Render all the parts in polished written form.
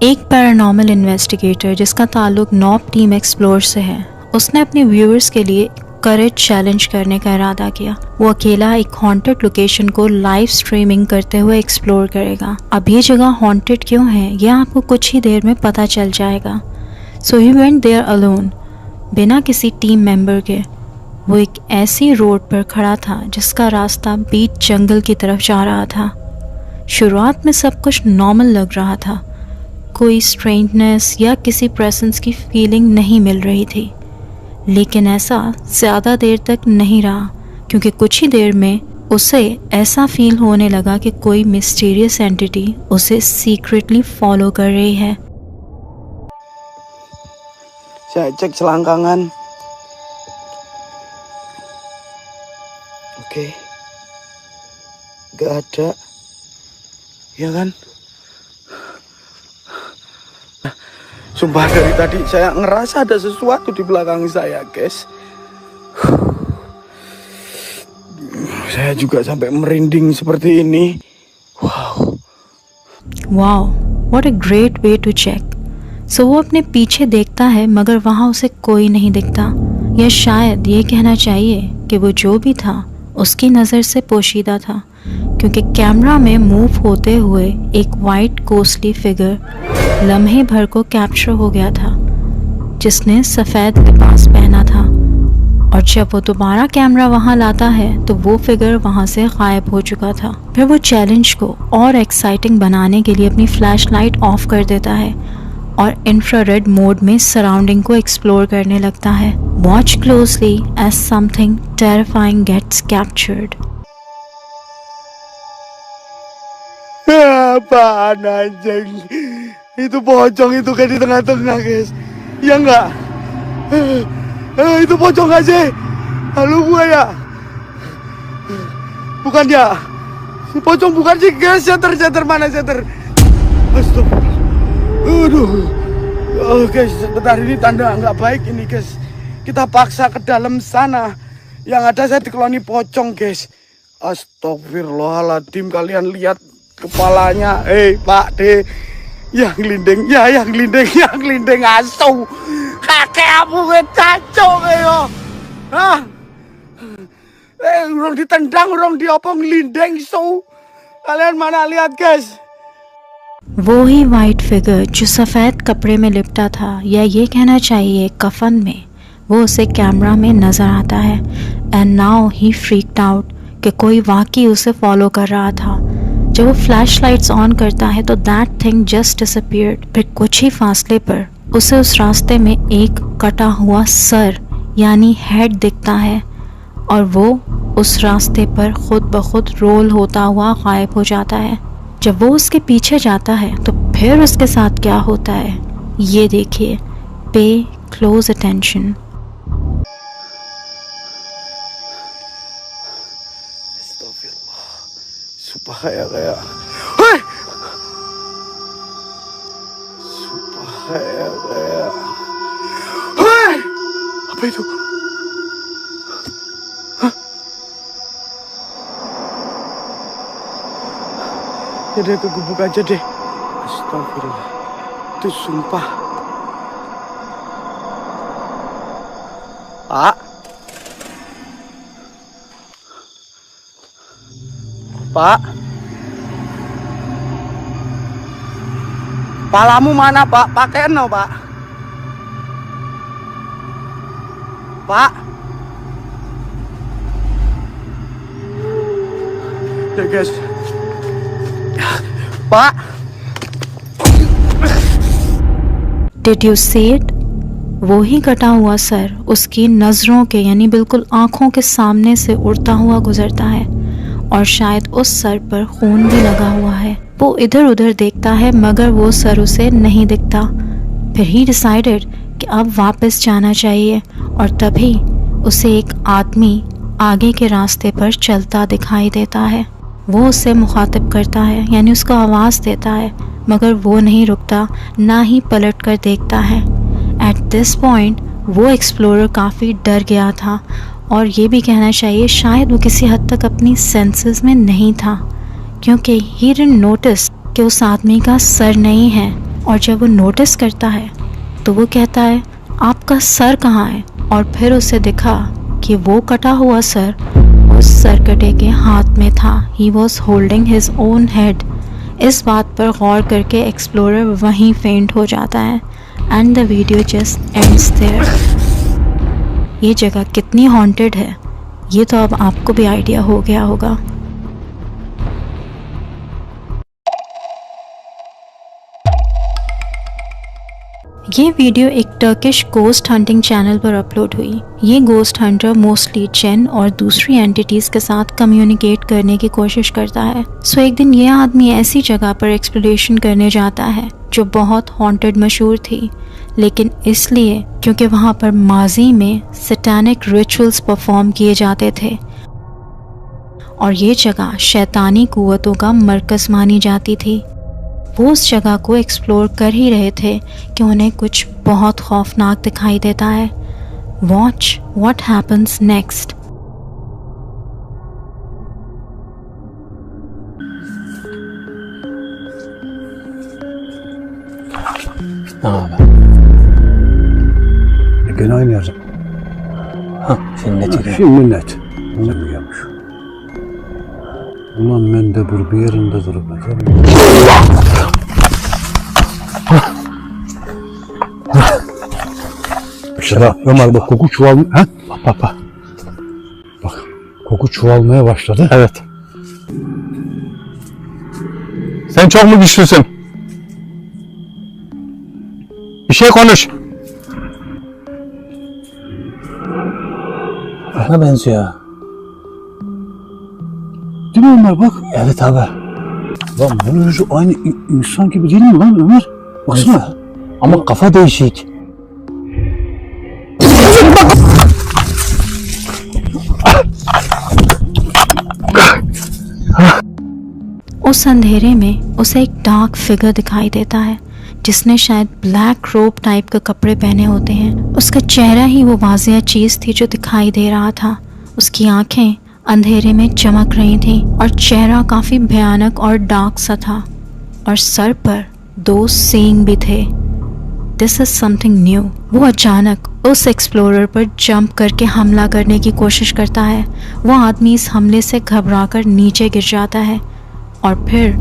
एक paranormal investigator जिसका ताल्लुक नॉब टीम एक्सप्लोर से है, उसने अपने व्यूअर्स के लिए करेज चैलेंज करने का इरादा किया। वो अकेला एक हॉन्टेड लोकेशन को लाइव स्ट्रीमिंग करते हुए एक्सप्लोर करेगा। अब ये जगह हॉन्टेड क्यों है यह आपको कुछ ही देर में पता चल जाएगा। सो ही वेंट देयर अलोन, बिना किसी टीम मेंबर के। वो एक ऐसी रोड पर खड़ा था जिसका रास्ता बीच जंगल की तरफ जा रहा था। शुरुआत में सब कुछ नॉर्मल लग रहा था, कोई स्ट्रेंजनेस या किसी प्रेजेंस की फीलिंग नहीं मिल रही थी। लेकिन ऐसा ज़्यादा देर तक नहीं रहा, क्योंकि कुछ ही देर में उसे ऐसा फील होने लगा कि कोई मिस्टीरियस एंटिटी उसे सीक्रेटली फॉलो कर रही है। Saya cek selangkangan. Oke. Gak ada. Ya kan? Sumpah dari tadi saya ngerasa ada sesuatu di belakang saya, guys. Saya juga sampai merinding seperti ini. Wow, what a great way to check. सो वो अपने पीछे देखता है मगर वहाँ उसे कोई नहीं दिखता, या शायद ये कहना चाहिए कि वो जो भी था उसकी नज़र से पोशीदा था, क्योंकि कैमरा में मूव होते हुए एक वाइट कोस्टली फिगर लम्हे भर को कैप्चर हो गया था, जिसने सफ़ेद लिबास पहना था। और जब वो दोबारा कैमरा वहाँ लाता है तो वो फिगर वहाँ से गायब हो चुका था। फिर वो चैलेंज को और एक्साइटिंग बनाने के लिए अपनी फ्लैशलाइट ऑफ कर देता है और इंफ्रारेड मोड में सराउंडिंग को एक्सप्लोर करने लगता है। Watch closely as something terrifying gets captured. Apaan anjing? Itu pocong itu kayak di tengah-tengah, guys. Ya enggak? Itu pocong gak sih? Halo gua ya? Bukan ya? Si pocong bukan sih, guys. Shutter mana shutter? Astagfirullah. Aduh. Oh, guys, sebentar, ini tanda nggak baik ini, guys. Kita paksa ke dalam sana. Yang ada saya dikeloni pocong, guys. Astagfirullahaladzim, kalian lihat kepalanya. Pak D, yang gelinding, ya yang gelinding asu. Kakekmu ngecacok yo. Hah? Urung ditendang, urung diopong gelinding su. Kalian mana lihat, guys? वो ही white figure जो सफ़ेद कपड़े में लिपटा था, या ये कहना चाहिए कफन में, वो उसे कैमरा में नज़र आता है। And now he freaked out कि कोई वाकई उसे फॉलो कर रहा था। जब वो फ्लैश लाइट्स ऑन करता है तो दैट थिंग जस्ट डिसअपीयर्ड। फिर कुछ ही फासले पर उसे उस रास्ते में एक कटा हुआ सर यानी हेड दिखता है, और वो उस रास्ते पर खुद ब खुद रोल होता हुआ गायब हो जाता है। जब वो उसके पीछे जाता है तो फिर उसके साथ क्या होता है ये देखिए। पे close attention. Sumpah kayak Sumpah kayak apa itu? Ya deh, aku buka aja deh. Astagfirullah. Itu sumpah. Pak. Pak. Palamu mana, Pak? Pakai no, Pak. Pak. Ya, guys. Pak. Did you see it? वो ही कटा हुआ sir उसकी नज़रों के यानी बिल्कुल आँखों के सामने से उड़ता हुआ गुजरता है, और शायद उस सर पर खून भी लगा हुआ है। वो इधर उधर देखता है मगर वो सर उसे नहीं दिखता। फिर ही डिसाइडेड कि अब वापस जाना चाहिए, और तभी उसे एक आदमी आगे के रास्ते पर चलता दिखाई देता है। वो उससे मुखातिब करता है यानी उसको आवाज़ देता है, मगर वो नहीं रुकता, ना ही पलट कर देखता है। एट दिस पॉइंट वो एक्सप्लोरर काफ़ी डर गया था, और ये भी कहना चाहिए शायद वो किसी हद तक अपनी सेंसेस में नहीं था, क्योंकि ही डिडंट नोटिस कि उस आदमी का सर नहीं है और जब वो नोटिस करता है तो वो कहता है आपका सर कहाँ है, और फिर उसे दिखा कि वो कटा हुआ सर उस सरकटे के हाथ में था। He was holding his own head. इस बात पर गौर करके एक्सप्लोरर वहीं फेंट हो जाता है and the video just ends there. ये जगह कितनी हॉन्टेड है ये तो अब आपको भी आइडिया हो गया होगा। ये वीडियो एक टर्किश गोस्ट हंटिंग चैनल पर अपलोड हुई। ये गोस्ट हंटर मोस्टली जिन और दूसरी एंटिटीज के साथ कम्युनिकेट करने की कोशिश करता है। सो एक दिन ये आदमी ऐसी जगह पर एक्सप्लोरेशन करने जाता है जो बहुत हॉन्टेड मशहूर थी, लेकिन इसलिए क्योंकि वहाँ पर माजी में सैटानिक रिचुअल्स परफॉर्म किए जाते थे और ये जगह शैतानी कुव्वतों का मरकज़ मानी जाती थी। वो उस जगह को एक्सप्लोर कर ही रहे थे कि उन्हें कुछ बहुत खौफनाक दिखाई देता है। Watch what happens next. Gene aynı yer. Şimdi ne çekiyor? Şimdi net. Ne biliyormuş? Ulan ben de bir yerinde durup Mesela Ömer bak koku bak. Bak koku çoğalmaya başladı. Evet. Sen çok mu güçlüsün? Bir şey konuş. Bana benziyor. Değil mi Ömer bak? Evet abi. Lan bunun yüzü aynı insan gibi değil mi lan Ömer? Baksana. Ama kafa değişik. उस अंधेरे में उसे एक dark figure दिखाई देता है जिसने शायद ब्लैक रोब टाइप के कपड़े पहने होते हैं। उसका चेहरा ही वो वाज़िया चीज़ थी जो दिखाई दे रहा था। उसकी आंखें अंधेरे में चमक रही थीं और चेहरा काफ़ी भयानक और डार्क सा था और सर पर 2 सींग भी थे। This is something new. वो अचानक उस एक्सप्लोरर पर जंप करके हमला करने की कोशिश करता है। वो आदमी इस हमले से घबराकर नीचे गिर जाता है और फिर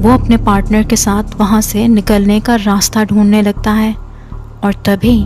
वो अपने पार्टनर के साथ वहाँ से निकलने का रास्ता ढूंढने लगता है और तभी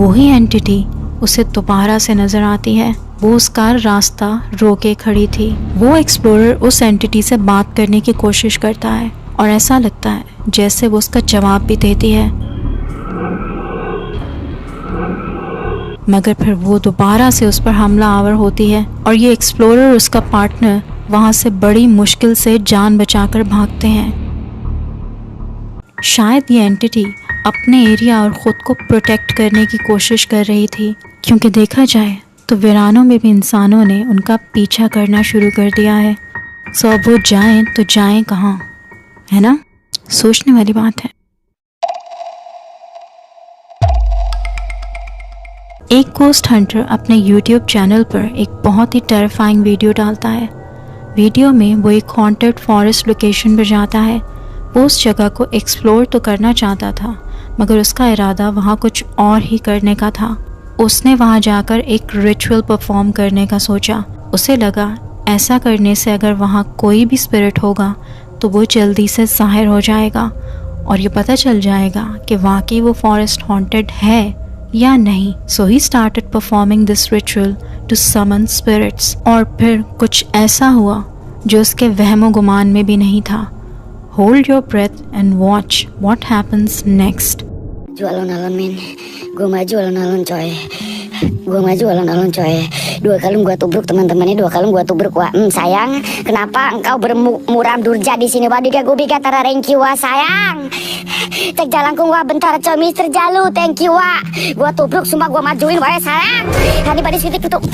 वही एंटिटी उसे दोबारा से नज़र आती है। वो उसका रास्ता रोके खड़ी थी। वो एक्सप्लोरर उस एंटिटी से बात करने की कोशिश करता है और ऐसा लगता है जैसे वो उसका जवाब भी देती है, मगर फिर वो दोबारा से उस पर हमला आवर होती है और ये एक्सप्लोरर और उसका पार्टनर वहाँ से बड़ी मुश्किल से जान बचाकर भागते हैं। शायद ये एंटिटी अपने एरिया और ख़ुद को प्रोटेक्ट करने की कोशिश कर रही थी, क्योंकि देखा जाए तो वीरानों में भी इंसानों ने उनका पीछा करना शुरू कर दिया है। सो अब वो जाएं तो जाएं कहाँ, है ना? सोचने वाली बात है। एक गोस्ट हंटर अपने YouTube चैनल पर एक बहुत ही टेरिफाइंग वीडियो डालता है। वीडियो में वो एक हॉन्टेड फॉरेस्ट लोकेशन पर जाता है। वो उस जगह को एक्सप्लोर तो करना चाहता था, मगर उसका इरादा वहाँ कुछ और ही करने का था। उसने वहाँ जाकर एक रिचुअल परफॉर्म करने का सोचा। उसे लगा ऐसा करने से अगर वहाँ कोई भी स्पिरिट होगा तो वो जल्दी से ज़ाहिर हो जाएगा और ये पता चल जाएगा कि वाकई वो फॉरेस्ट हॉन्टेड है या नहीं। So he started performing this ritual to summon spirits. और फिर कुछ ऐसा हुआ जो उसके वहमो गुमान में भी नहीं था। Hold your breath and watch what happens next. Jual alon-alon min, gue maju alon-alon coy, gue maju alon-alon coy. 2 kalung gue tubruk teman-temannya, 2 kalung gue tubruk wah. Sayang, kenapa engkau bermuram durja di sini? Wadi gue bikin tara thank you wah sayang. Cek jalan wah bentar coy Mister Jalu thank you wah. Gue tubruk sumpah gue majuin wah sayang. Tadi pada situ tutup.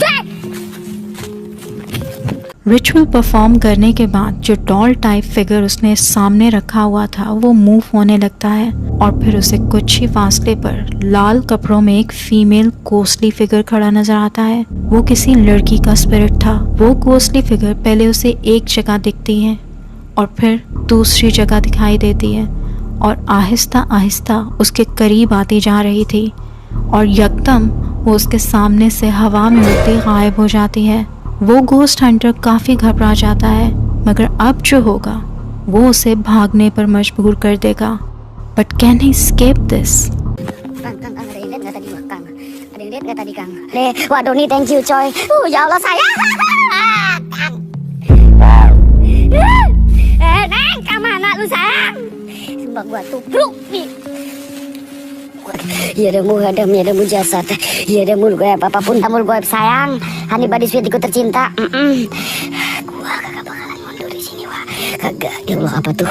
Ritual perform करने के बाद जो doll type figure उसने सामने रखा हुआ था वो मूव होने लगता है और फिर उसे कुछ ही फासले पर लाल कपड़ों में एक फीमेल गोस्टली फिगर खड़ा नजर आता है। वो किसी लड़की का स्पिरिट था। वो गोस्टली फिगर पहले उसे एक जगह दिखती है और फिर दूसरी जगह दिखाई देती है और आहिस्ता आहिस्ता उसके करीब आती जा रही थी और यकदम वो उसके सामने से हवा में उड़ती गायब हो जाती है। वो गोस्ट हंटर काफ़ी घबरा जाता है, मगर अब जो होगा वो उसे भागने पर मजबूर कर देगा। But can he escape this? Kang, ada yang lihat nggak tadi, Kang? Ada yang lihat nggak tadi, Kang? Waduh nih, thank you, coy. Ya Allah, sayang. Kang. Neng, kemana lu, sayang? Sumpah gua tubruk nih. Ya ada mu jasad. Ya ada mul gue apapun tamul gue sayang. Hani badis witiku tercinta. Gua kagak bakalan mundur di sini, wah. Kagak. Ya Allah, apa tuh?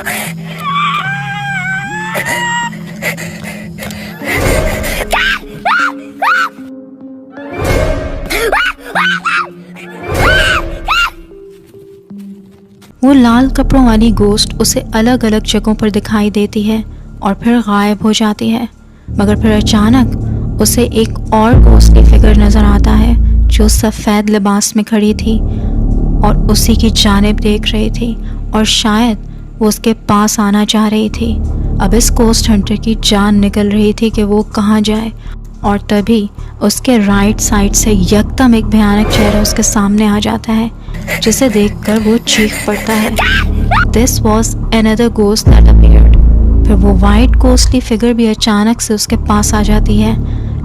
वो लाल कपड़ों वाली ghost उसे अलग अलग जगहों पर दिखाई देती है और फिर गायब हो जाती है। मगर फिर अचानक उसे एक और गोस्ट की फिगर नज़र आता है जो सफ़ेद लिबास में खड़ी थी और उसी की जानिब देख रही थी और शायद वो उसके पास आना चाह रही थी। अब इस गोस्ट हंटर की जान निकल रही थी कि वो कहाँ जाए, और तभी उसके राइट साइड से यकदम एक भयानक चेहरा उसके सामने आ जाता है, जिसे देखकर वो चीख पड़ता है। This was another ghost that appeared. फिर वो वाइट गोस्टली फिगर भी अचानक से उसके पास आ जाती है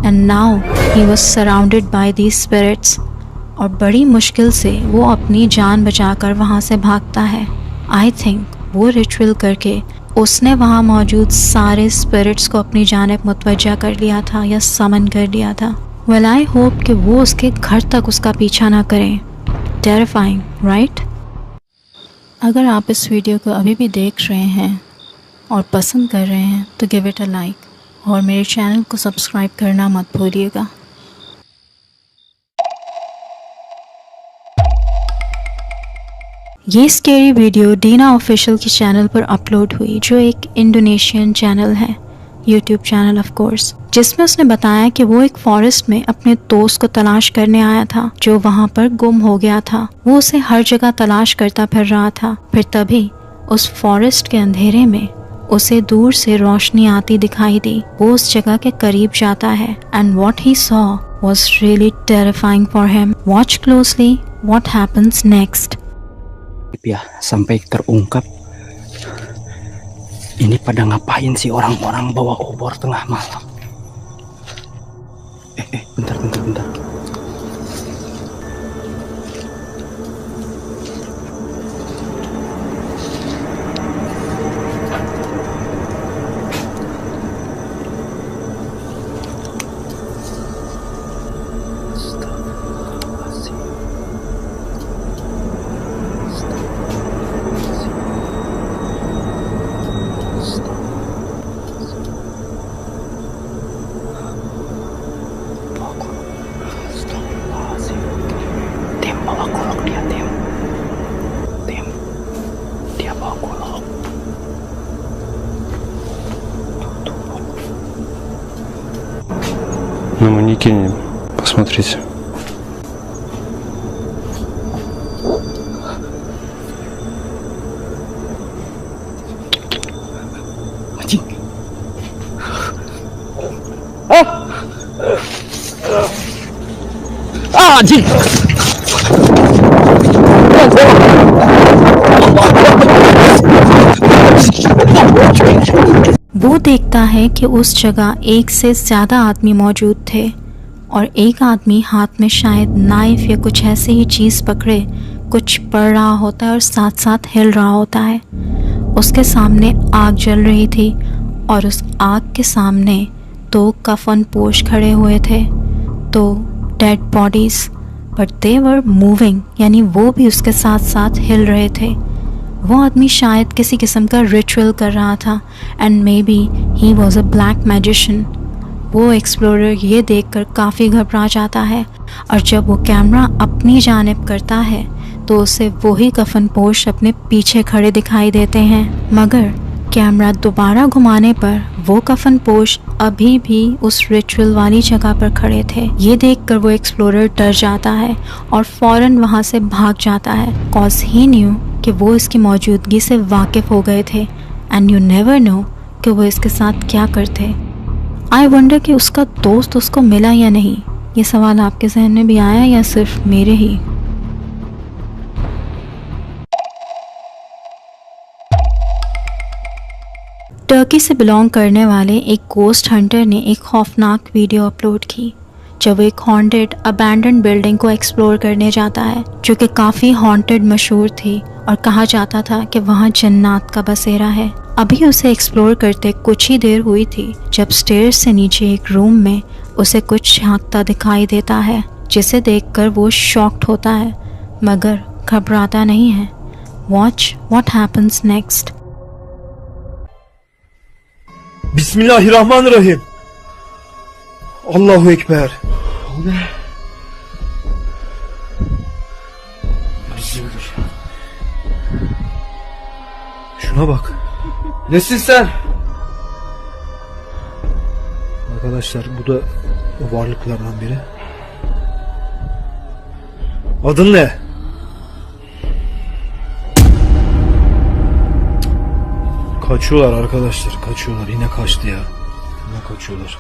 and now he was surrounded by these spirits, और बड़ी मुश्किल से वो अपनी जान बचाकर वहाँ से भागता है। आई थिंक वो रिचुअल करके उसने वहाँ मौजूद सारे स्पिरिट्स को अपनी जानिब मुतवज्जा कर लिया था या समन कर लिया था। वेल आई होप कि वो उसके घर तक उसका पीछा ना करें। Terrifying, right? अगर आप इस वीडियो को अभी भी देख रहे हैं और पसंद कर रहे हैं तो गिव इट अ लाइक और मेरे चैनल को सब्सक्राइब करना मत भूलिएगा। ये स्केरी वीडियो डीना ऑफिशियल के चैनल पर अपलोड हुई, जो एक इंडोनेशियन चैनल है, यूट्यूब चैनल ऑफ कोर्स, जिसमें उसने बताया कि वो एक फॉरेस्ट में अपने दोस्त को तलाश करने आया था जो वहाँ पर गुम हो गया था। वो उसे हर जगह तलाश करता फिर रहा था। फिर तभी उस फॉरेस्ट के अंधेरे में उसे दूर से रोशनी आती दिखाई दी। वो उस जगह के करीब जाता है and what he saw was really terrifying for him. Watch closely what happens next. Ya, sampai terungkap ini pada ngapain sih orang-orang bawa obor tengah malam. Bentar. На манекене посмотрите. Anjing. वो देखता है कि उस जगह एक से ज़्यादा आदमी मौजूद थे और एक आदमी हाथ में शायद नाइफ या कुछ ऐसी ही चीज़ पकड़े कुछ पढ़ रहा होता है और साथ साथ हिल रहा होता है। उसके सामने आग जल रही थी और उस आग के सामने 2 कफन पोश खड़े हुए थे, 2 dead bodies, but they were moving, यानी वो भी उसके साथ साथ हिल रहे थे। वो आदमी शायद किसी किस्म का रिचुअल कर रहा था and may be he was a black magician. वो एक्सप्लोरर ये देखकर काफ़ी घबरा जाता है और जब वो कैमरा अपनी जानिब करता है तो उसे वही कफन पोश अपने पीछे खड़े दिखाई देते हैं, मगर कैमरा दोबारा घुमाने पर वो कफन पोश अभी भी उस रिचुअल वाली जगह पर खड़े थे। ये देखकर वो एक्सप्लोरर डर जाता है और फौरन वहाँ से भाग जाता है, कॉज ही न्यू कि वो इसकी मौजूदगी से वाकिफ़ हो गए थे। एंड यू नेवर नो कि वो इसके साथ क्या करते। आई वंडर कि उसका दोस्त उसको मिला या नहीं। ये सवाल आपके जहन में भी आया या सिर्फ मेरे ही? टर्की से बिलोंग करने वाले एक गोस्ट हंटर ने एक खौफनाक वीडियो अपलोड की जब वो एक हॉन्टेड अबैंडन्ड बिल्डिंग को एक्सप्लोर करने जाता है, जो कि काफ़ी हॉन्टेड मशहूर थी और कहा जाता था कि वहाँ जन्नात का बसेरा है। अभी उसे एक्सप्लोर करते कुछ ही देर हुई थी जब स्टेयर्स से नीचे एक रूम में उसे कुछ झांकता दिखाई देता है, जिसे देखकर वो शॉक्ड होता है मगर घबराता नहीं है। Watch what happens next. बिस्मिल्लाहिर्रहमानिर्रहीम। Allahu Ekber. O ne? Şuna bak. Nesin sen? Arkadaşlar bu da o varlıklardan biri. Adın ne? Kaçıyorlar arkadaşlar, kaçıyorlar. Yine kaçtı ya. Yine kaçıyorlar.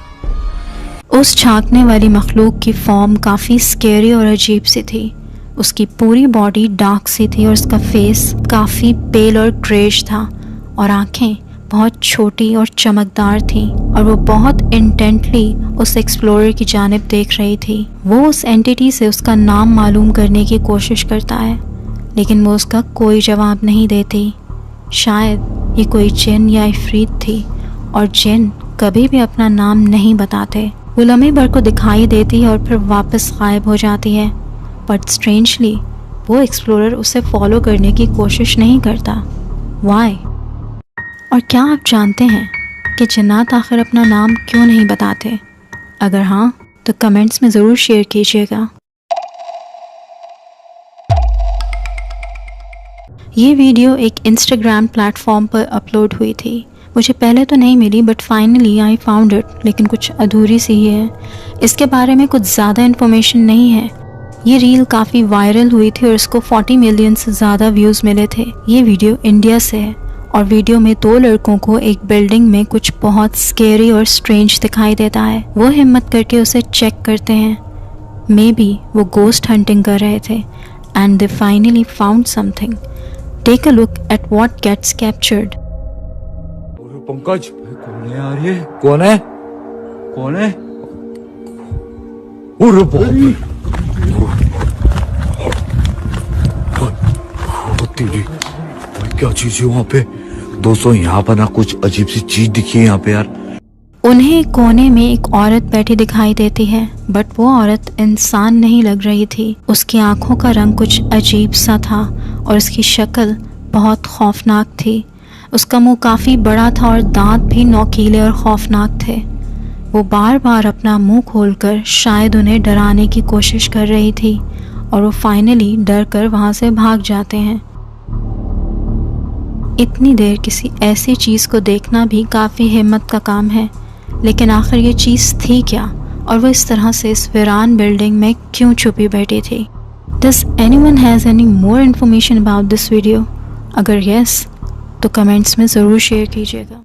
उस झांकने वाली मखलूक की फॉर्म काफ़ी स्केरी और अजीब सी थी। उसकी पूरी बॉडी डार्क सी थी और उसका फेस काफ़ी पेल और ग्रेश था और आंखें बहुत छोटी और चमकदार थीं और वो बहुत इंटेंटली उस एक्सप्लोरर की जानिब देख रही थी। वो उस एंटिटी से उसका नाम मालूम करने की कोशिश करता है लेकिन वो उसका कोई जवाब नहीं देती। शायद ये कोई जिन या इफरीत थी और जिन कभी भी अपना नाम नहीं बताते। वो लम्हे भर को दिखाई देती है और फिर वापस गायब हो जाती है, बट स्ट्रेंजली वो एक्सप्लोरर उसे फॉलो करने की कोशिश नहीं करता। वाई? और क्या आप जानते हैं कि जन्नात आखिर अपना नाम क्यों नहीं बताते? अगर हाँ तो कमेंट्स में ज़रूर शेयर कीजिएगा। ये वीडियो एक इंस्टाग्राम प्लेटफॉर्म पर अपलोड हुई थी। मुझे पहले तो नहीं मिली but finally I found it, लेकिन कुछ अधूरी सी ही है। इसके बारे में कुछ ज़्यादा इन्फॉर्मेशन नहीं है। ये रील काफ़ी वायरल हुई थी और इसको 40 मिलियन से ज़्यादा व्यूज़ मिले थे। ये वीडियो इंडिया से है और वीडियो में 2 लड़कों को एक बिल्डिंग में कुछ बहुत स्केरी और स्ट्रेंज दिखाई देता है। वो हिम्मत करके उसे चेक करते हैं। मे बी वो गोस्ट हंटिंग कर रहे थे and they finally found something. Take a look at what gets captured. Pankaj, कौन है यार ये? कौन है? कौन है? अरे बाप रे! तेरी भाई क्या चीज है वहाँ पे? दोस्तों यहाँ पर ना कुछ अजीब सी चीज दिखी है यहाँ पे यार। उन्हें कोने में एक औरत बैठी दिखाई देती है बट वो औरत इंसान नहीं लग रही थी। उसकी आंखों का रंग कुछ अजीब सा था और उसकी शक्ल बहुत खौफनाक थी। उसका मुंह काफ़ी बड़ा था और दांत भी नोकीले और खौफनाक थे। वो बार बार अपना मुंह खोलकर शायद उन्हें डराने की कोशिश कर रही थी और वो फाइनली डर कर वहाँ से भाग जाते हैं। इतनी देर किसी ऐसी चीज़ को देखना भी काफ़ी हिम्मत का काम है, लेकिन आखिर ये चीज़ थी क्या और वो इस तरह से इस वीरान बिल्डिंग में क्यों छुपी बैठी थी? Does anyone has any more information about this video? अगर yes तो कमेंट्स में ज़रूर शेयर कीजिएगा।